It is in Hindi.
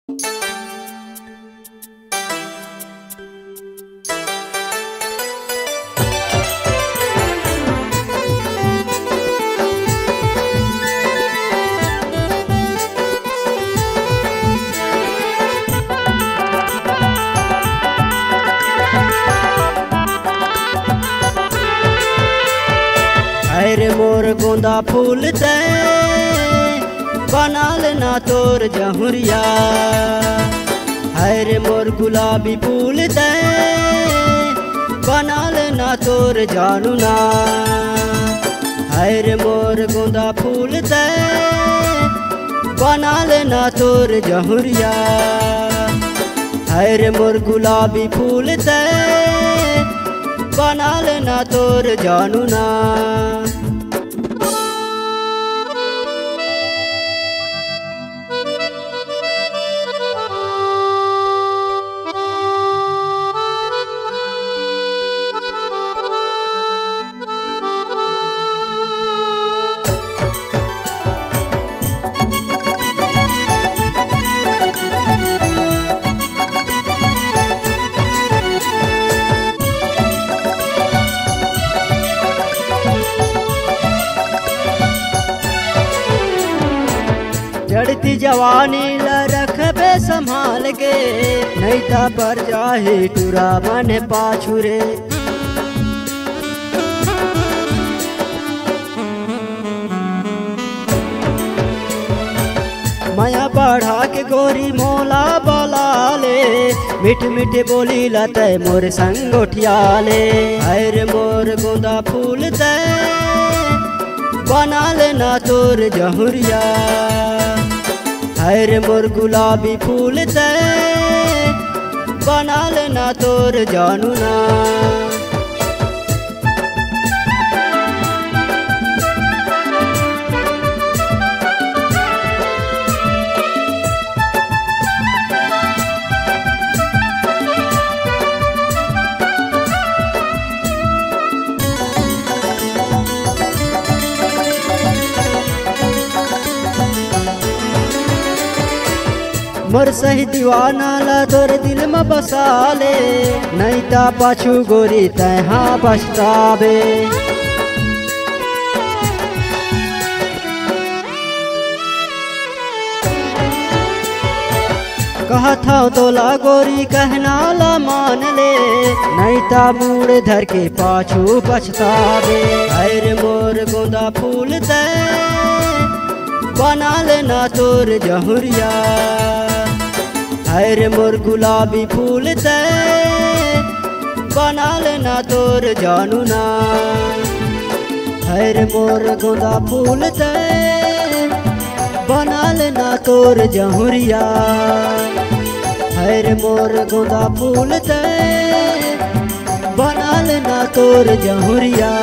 अरे मोर गोंदा फूल दे बनाल ना तोर जहुरिया। अरे मोर गुलाबी फूल दे बनाल ना तोर जानुना। अरे मोर गोंदा फूल दे बनाल ना तोर जहुरिया। अरे मोर गुलाबी फूल दे बनाल ना तोर जानुना। चढ़ती जवानी ला रखबे संभाल के, नहीं ता पर जाहे टुरा मन पाछुरे। माया बढ़ा के गोरी मोला बोला ले, मिठ मिठ बोली लते मोर संग उठिया ले। अरे मोर गोंदा फूल दे बनाल ना तोर जहुरिया। अरे मोर गुलाबी फूल दे बनाल ना तोर जानुना। मोर सही दीवाना ला तोर दिल में बसा ले, नहीं ता पाछू गोरी तैहा पछतावे। कहा था तोला गोरी कहना ला मान ले, नहीं ता मूड़ धर के पाछू पछतावे। अरे मोर गोंदा फूल दे बनाल ना तोर जहुरिया। अरे मोर गुलाबी फूल दे बनाल ना तोर जानुना। अरे मोर गोंदा फूल दे बनाल ना तोर जहुरिया। अरे मोर गोंदा फूल दे बनाल ना तोर जहुरिया।